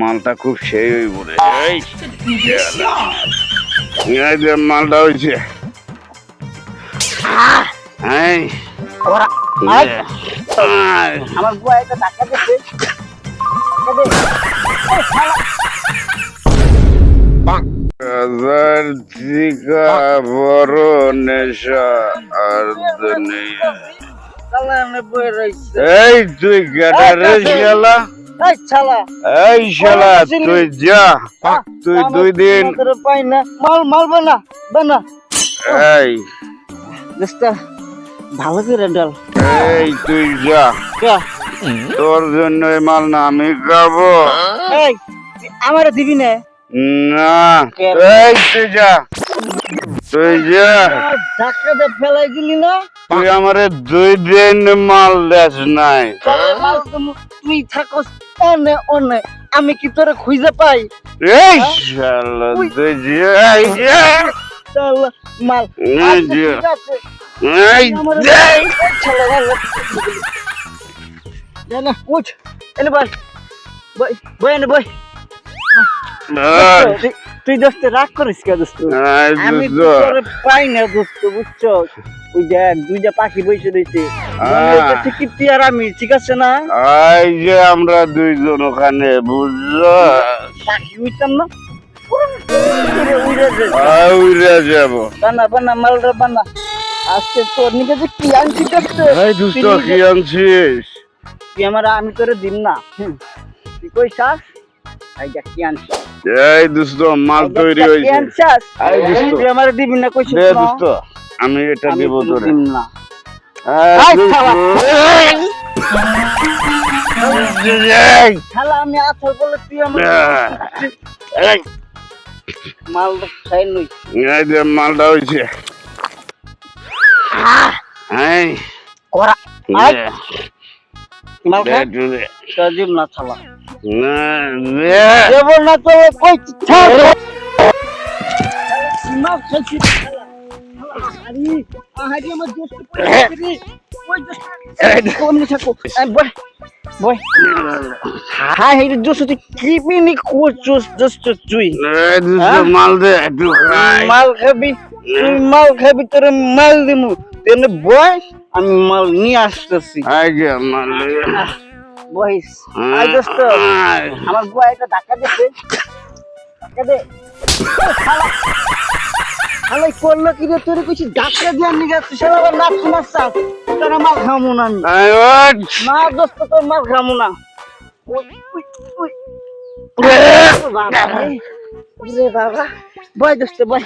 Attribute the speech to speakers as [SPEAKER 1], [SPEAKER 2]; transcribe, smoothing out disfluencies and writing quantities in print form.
[SPEAKER 1] মালটা খুব সেই হইব রে। এই এই যে মালটা হইছে। এই
[SPEAKER 2] ওরা আমার বুয়া এটা ধাক্কা দিচ্ছে।
[SPEAKER 1] হাজার টিকা বড় নেশা আর দুনিয়া। এই তুই গাটা রে শালা, এই শালা তুই যা, তুই 2 দিন
[SPEAKER 2] পাই না মাল মাল বানা বানা
[SPEAKER 1] এই
[SPEAKER 2] দোস্তা ভালো করে ডাল।
[SPEAKER 1] এই তুই যা, তোর জন্য এই মাল না আমি খাবো।
[SPEAKER 2] এই আমারে দিবি না?
[SPEAKER 1] না এই তুই যা, তুই যা।
[SPEAKER 2] ধাক্কা দিয়ে ফেলাই দিলি না?
[SPEAKER 1] তুই আমারে 2 দিন মাল দেস নাই।
[SPEAKER 2] মাল তুই থাকস অনে অনে, আমি কি তোরে খুঁজে পাই?
[SPEAKER 1] এই শালা তুই যা, এই যা,
[SPEAKER 2] শালা মাল
[SPEAKER 1] এই যা, এই যা।
[SPEAKER 2] না উঠ এনে বল বই বই এনে বই। তুই দোস্ত রাগ করিস কে দোস্ত? আমি তোরে পাই না দোস্ত, বুঝছো? ওই দেখ 2টা পাখি বসে রয়েছে, ঠিকই তুই আর আমি, ঠিক আছে না?
[SPEAKER 1] এই যে আমরা 2 জন ওখানে, বুঝছো?
[SPEAKER 2] পাখি উঠতাম না,
[SPEAKER 1] উড়ে যাবো।
[SPEAKER 2] বানা বানা মালটা বানা। আজকে তোর নিকে যে কি আনছি দোস্ত?
[SPEAKER 1] এই দোস্ত কি আনছিস?
[SPEAKER 2] তুই আমার, আমি তোরে দিম না। তুই কই চাস? এই দেখ কি আনছি।
[SPEAKER 1] এই দোস্ত মাল তৈরি হইছে। এই দোস্ত
[SPEAKER 2] তুই আমার দিবি না কইছিস
[SPEAKER 1] দে
[SPEAKER 2] না?
[SPEAKER 1] দোস্ত আমি এটা
[SPEAKER 2] আমি
[SPEAKER 1] দেব তোরে।
[SPEAKER 2] দিম না।
[SPEAKER 1] এই দোস্ত, এই
[SPEAKER 2] শালা আমি আছর বলে তুই আমার
[SPEAKER 1] এই
[SPEAKER 2] মালটা খাই লই।
[SPEAKER 1] এই যে মালটা হইছে। এই
[SPEAKER 2] করা
[SPEAKER 1] এই
[SPEAKER 2] মাল
[SPEAKER 1] দে
[SPEAKER 2] খা
[SPEAKER 1] তুই দে।
[SPEAKER 2] তো দিম না শালা।
[SPEAKER 1] না দে।
[SPEAKER 2] দেব না তো কই ছাড়। মাল খাইছি শালা। আরে আহারি আমার দোস্ত পড়ে ওই দোস্ত কমনি থাকো। বয় বয় হাই হে দোস্ত তুই কি পিনি কোচস দোস্ত তুই?
[SPEAKER 1] এই দোস্ত মাল দে একটু খাই।
[SPEAKER 2] মাল খাবি? তুই মাল খাবি, তোরে মাল দিমু। তেনে বয়, আমি মাল নিয়ে আসতেছি।
[SPEAKER 1] এই যে মাল দে।
[SPEAKER 2] বহিস আই দোস্ত, আমার বুয়া একটা ধাক্কা দিচ্ছে। ধাক্কা দে। শালা করলো কি রে? তোরে কিছু ধাক্কা দিয়ে নিয়ে যাচ্ছিস, শালা আবার নাচ নাচ। তোর মাল খামু না আমি।
[SPEAKER 1] এই ওঠ।
[SPEAKER 2] না দোস্ত, তোর মাল খামু না। ওই ওই ওই বাবা রে বাবা, বয় দোস্ত বয়।